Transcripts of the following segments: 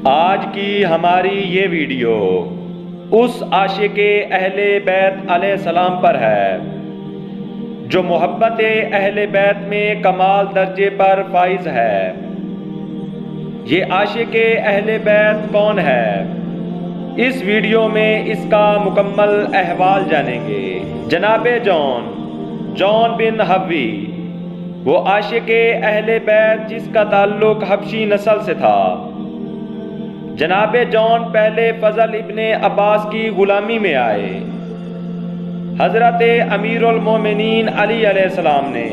آج کی ہماری یہ ویڈیو اس عاشق اہل بیت علیہ السلام پر ہے جو محبت اہل بیت میں کمال درجے پر فائز ہے۔ یہ عاشق اہل بیت کون ہے؟ اس ویڈیو میں اس کا مکمل احوال جانیں گے۔ جناب جون بن حوی، وہ عاشق اہل بیت جس کا تعلق حبشی نسل سے تھا۔ جناب جون پہلے فضل ابن عباس کی غلامی میں آئے۔ حضرت امیر المومنین علی علیہ السلام نے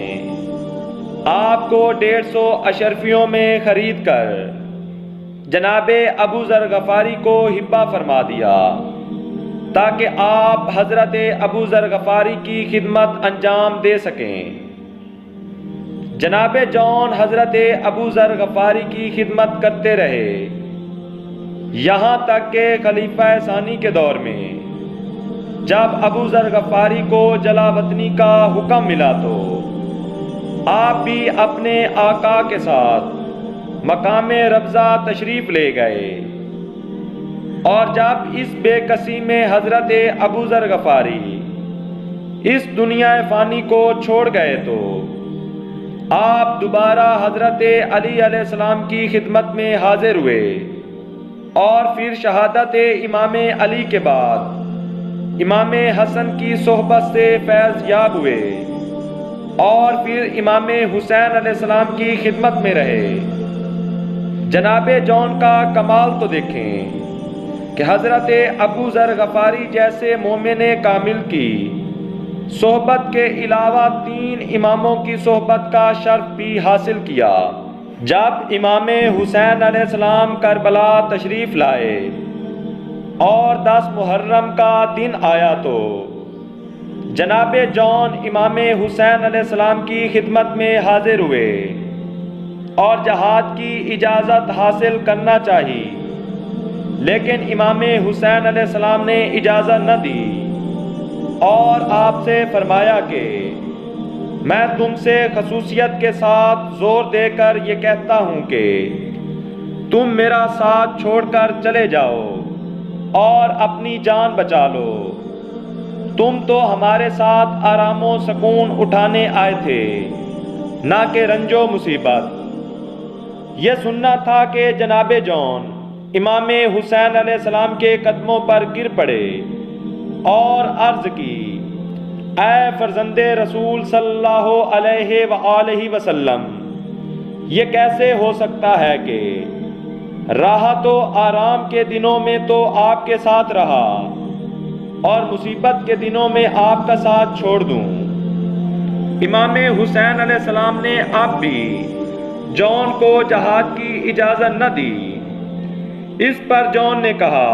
آپ کو 150 اشرفیوں میں خرید کر جناب ابو ذر غفاری کو ہبہ فرما دیا تاکہ آپ حضرت ابو ذر غفاری کی خدمت انجام دے سکیں۔ جناب جون حضرت ابو ذر غفاری کی خدمت کرتے رہے یہاں تک کہ خلیفہ ثانی کے دور میں جب ابو ذر غفاری کو جلا وطنی کا حکم ملا تو آپ بھی اپنے آقا کے ساتھ مقام ربضہ تشریف لے گئے، اور جب اس بے کسی میں حضرت ابو ذر غفاری اس دنیا فانی کو چھوڑ گئے تو آپ دوبارہ حضرت علی علیہ السلام کی خدمت میں حاضر ہوئے، اور پھر شہادت امام علی کے بعد امام حسن کی صحبت سے فیض یاب ہوئے، اور پھر امام حسین علیہ السلام کی خدمت میں رہے۔ جناب جون کا کمال تو دیکھیں کہ حضرت ابو ذر غفاری جیسے مومن کامل کی صحبت کے علاوہ 3 اماموں کی صحبت کا شرف بھی حاصل کیا۔ جب امام حسین علیہ السلام کربلا تشریف لائے اور 10 محرم کا دن آیا تو جناب جون امام حسین علیہ السلام کی خدمت میں حاضر ہوئے اور جہاد کی اجازت حاصل کرنا چاہی، لیکن امام حسین علیہ السلام نے اجازت نہ دی اور آپ سے فرمایا کہ میں تم سے خصوصیت کے ساتھ زور دے کر یہ کہتا ہوں کہ تم میرا ساتھ چھوڑ کر چلے جاؤ اور اپنی جان بچا لو۔ تم تو ہمارے ساتھ آرام و سکون اٹھانے آئے تھے، نہ کہ رنج و مصیبت۔ یہ سننا تھا کہ جناب جون امام حسین علیہ السلام کے قدموں پر گر پڑے اور عرض کی، اے فرزند رسول صلی اللہ علیہ وآلہ وسلم، یہ کیسے ہو سکتا ہے کہ راحت و آرام کے دنوں میں تو آپ کے ساتھ رہا اور مصیبت کے دنوں میں آپ کا ساتھ چھوڑ دوں۔ امام حسین علیہ السلام نے اب بھی جون کو جہاد کی اجازت نہ دی۔ اس پر جون نے کہا،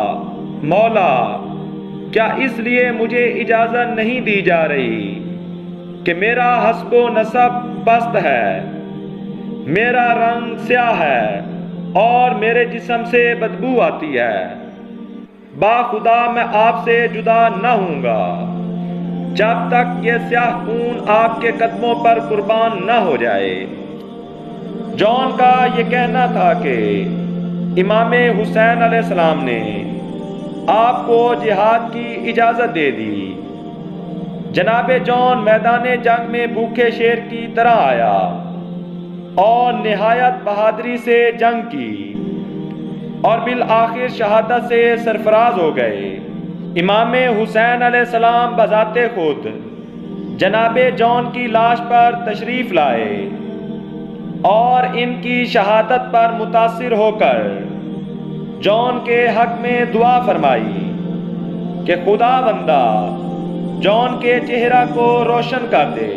مولا، کیا اس لیے مجھے اجازت نہیں دی جا رہی کہ میرا حسب و نسب پست ہے، میرا رنگ سیاہ ہے اور میرے جسم سے بدبو آتی ہے؟ باخدا میں آپ سے جدا نہ ہوں گا جب تک یہ سیاہ خون آپ کے قدموں پر قربان نہ ہو جائے۔ جون کا یہ کہنا تھا کہ امام حسین علیہ السلام نے آپ کو جہاد کی اجازت دے دی۔ جناب جون میدان جنگ میں بھوکے شیر کی طرح آیا اور نہایت بہادری سے جنگ کی اور بالآخر شہادت سے سرفراز ہو گئے۔ امام حسین علیہ السلام بذات خود جناب جون کی لاش پر تشریف لائے اور ان کی شہادت پر متاثر ہو کر جون کے حق میں دعا فرمائی کہ خدا بندہ جون کے چہرہ کو روشن کر دے،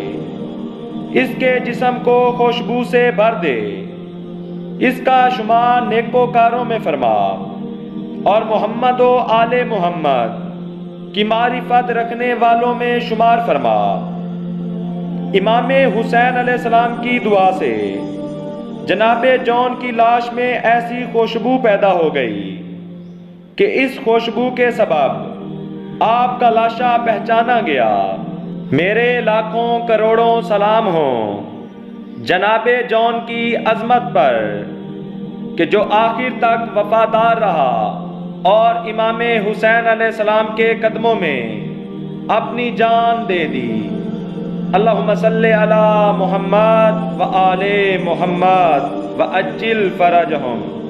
اس کے جسم کو خوشبو سے بھر دے، اس کا شمار نیکوکاروں میں فرما اور محمد و آل محمد کی معرفت رکھنے والوں میں شمار فرما۔ امام حسین علیہ السلام کی دعا سے جناب جون کی لاش میں ایسی خوشبو پیدا ہو گئی کہ اس خوشبو کے سبب آپ کا لاشا پہچانا گیا۔ میرے لاکھوں کروڑوں سلام ہوں جناب جون کی عظمت پر کہ جو آخر تک وفادار رہا اور امام حسین علیہ السلام کے قدموں میں اپنی جان دے دی۔ اللہم صلی علی محمد و آل محمد و عجل فرجہم۔